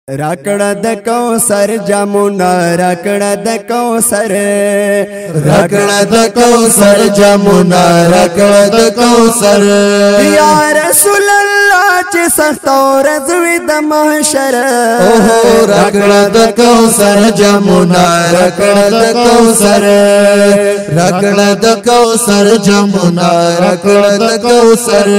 रकड़ द कौसर जमुना रकड़ द कौसर रकड़ द कौसर जमुना रकड़ द कौसर या रसूल अल्लाह च सख्तौर ज़विद महशर ओहो रकड़ द कौसर जमुना रकड़ द कौसर रकड़ द कौसर जमुना रकड़ द कौसर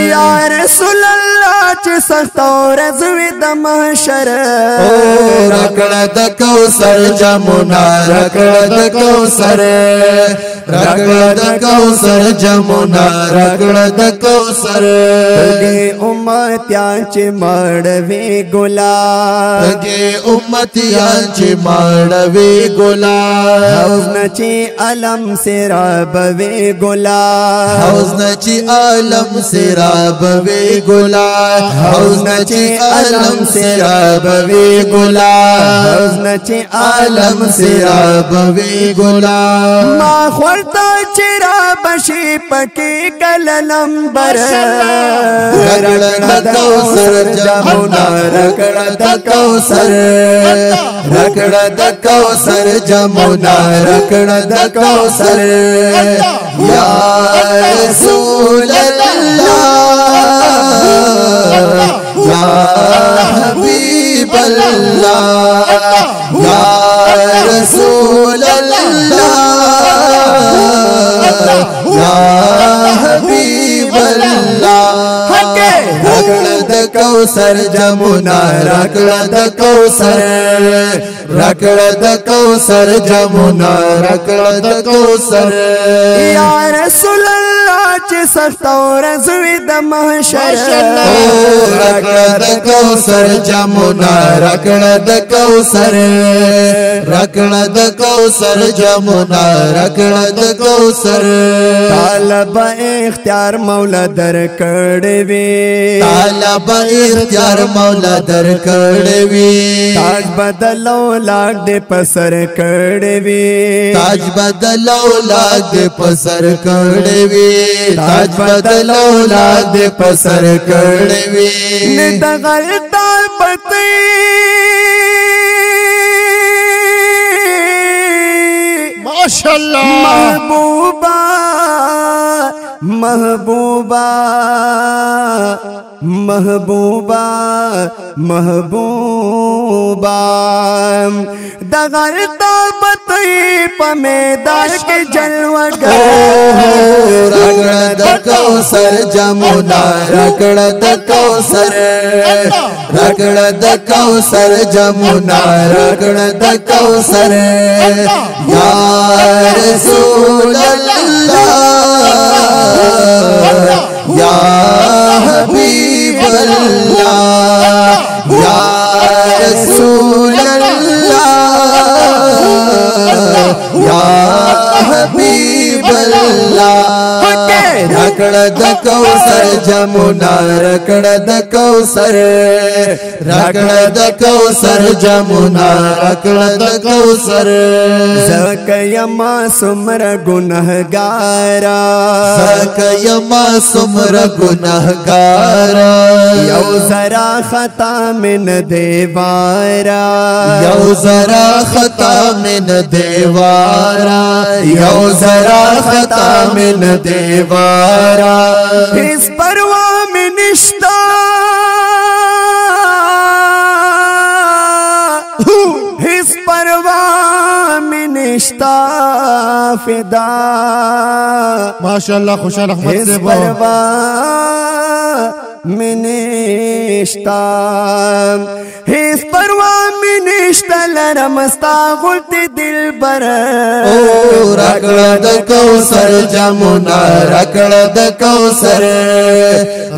या रसूल अल्लाह च सख्तौर ज़विद महशर रकड़ द कौसर जमुना रकड़ द कौसर रकड़ द कौसर जमुना रकड़ द कौसर गे उम्मत्यांचे मडवे गुलाब गे उम्मत्यांचे मडवे गुलाब हौजनची अलम से राबवे गुलाब हौजनची अलम से राबवे गुलाब हौजनची अलम से राबवे गुलाब हौजनची अलम से राबवे गुलाब मा ख्वारता चिरा बशी पकी कल नंबर रकड़ द कौसर जमुना रकड़ द कौसर रकड़ द कौसर जमुना रकड़ द कौसर या रसूल अल्लाह या हबीब अल्लाह या रसूल अल्लाह या हबीब अल्लाह रकड़ द कौसर जमुना रकड़ द कौसर रकड़ द कौसर जमुना रकड़ द कौसर या रसूल अल्लाह च सख्तौर ज़विद महशर रकड़ द कौसर जमुना रकड़ द कौसर रकड़ द कौसर जमुना रकड़ द कौसर तालब इख्तियार मौला दर कड़वे तालब इख्तियार मौला दर कड़वे ताज बदलो लाग दे पसर कड़वे ताज बदलो लाग दे पसर कड़वे ताज बदलो लाग दे पसर कड़वे निदगलता पति माशाअल्लाह महबूबा महबूबा महबूबा महबूबा दगलता बतई पमेदार के जलवा रकड़ द कौसर जमुना रकड़ द कौसर रकड़ द कौसर जमुना रकड़ द कौसर या रसूल अल्लाह या हबीब अल्लाह या रसूल अल्लाह या हबीब अल्लाह रकड़ द कौसर जमुना रकड़ द कौसर रकड़ द कौसर जमुना रकड़ द कौसर सकयमा सुमर गुनहगारा सकयमा सुमर गुनहगारा यौ जरा खता मिन देवारा यौ जरा खता मिन देवारा यौ जरा खता मिन देवारा इस परवा में निश्ता इस परवा में निश्ता फिदा माशाअल्लाह खुशाल अहमद इस परवा में निश्ता इस परवा में निश्ता लरमस्ता गुलती दिल बर रकड़ द कौसर जमुना रकड़ द कौसर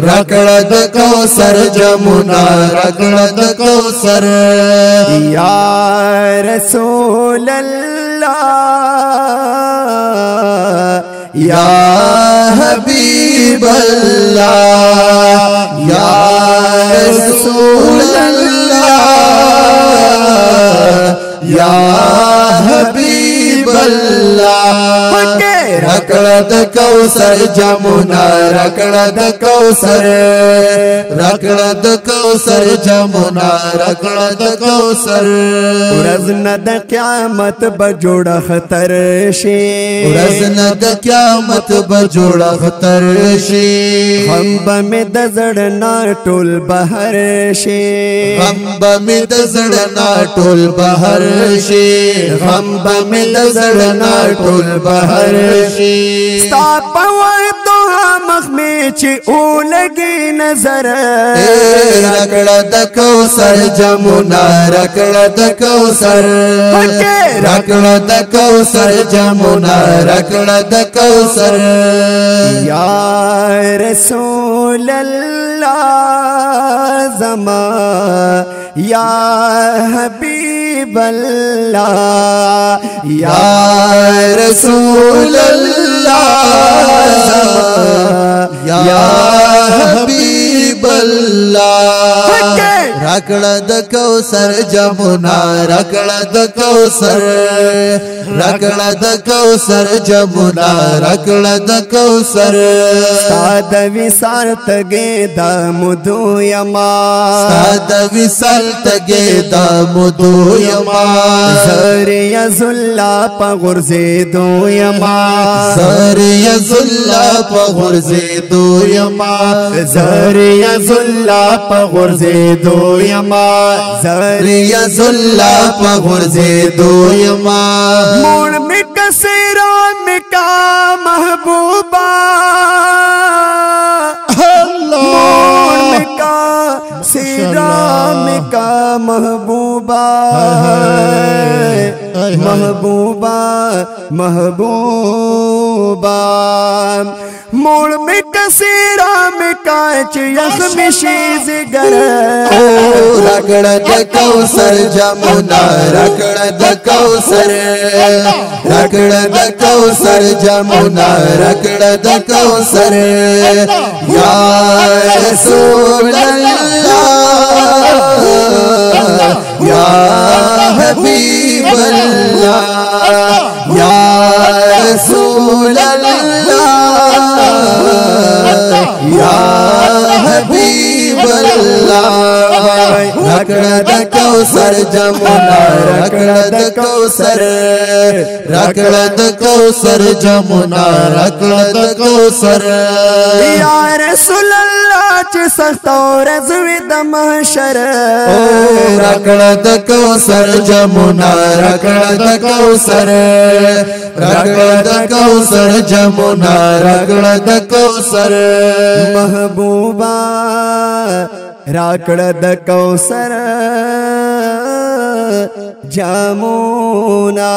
रकड़ द कौसर जमुना रकड़ द कौसर या रसूल अल्लाह या हबीब अल्लाह या रसूल अल्लाह या हबीब अल्लाह रकड़ د کوثر جمنا رکړه د کوثر رکړه د کوثر جمنا رکړه د کوثر ورځ د قیامت بجوړ خطر شي ورځ د قیامت بجوړ خطر شي هم به مې د زړه نه ټول بهر شي غم به مې د زړه نه ټول بهر شي غم به مې د زړه نه ټول بهر شي ستا په وعدو مخ مې چې ولګي نظر رکړه د کوثر جمنا رکړه د کوثر رکړه د کوثر جمنا رکړه د کوثر یا رسول الله زما یا حبیب الله یا رسول الله یا حبیب الله رکړه د کوثر جمنا رکړه د کوثر رکړه د کوثر جمنا رکړه د کوثر ساد وصال تګې د مدو یما ساد وصال تګې د مدو یما زریه زلا په غرزه دو یما زریه زلا په غرزه دو یما زریه زلا په غرزه دو یما زریه زلا په غرزه دو یما موڑ میں کسیرا میں کا محبوبہ موڑ میں کا سیرا میں کا محبوبہ محبوبہ محبوبہ موڑ میں کسیرا میں کاچ یخم شیز گر رکڑ د کوثر جمنا رکڑ د کوثر رکڑ د کوثر جمنا رکڑ د کوثر یا رسول اللہ یا حبیب اللہ یا رسول اللہ یا حبیب اللہ رکڑه د کوثر جمنا رکڑه د کوثر رکڑه د کوثر جمنا رکڑه د کوثر یا رسول الله چې سخت ورځ وي د محشر رکڑه د کوثر جمنا رکڑه د کوثر رکڑه د کوثر جمنا رکڑه د کوثر محبوبہ راکڑ د کوثر جامونا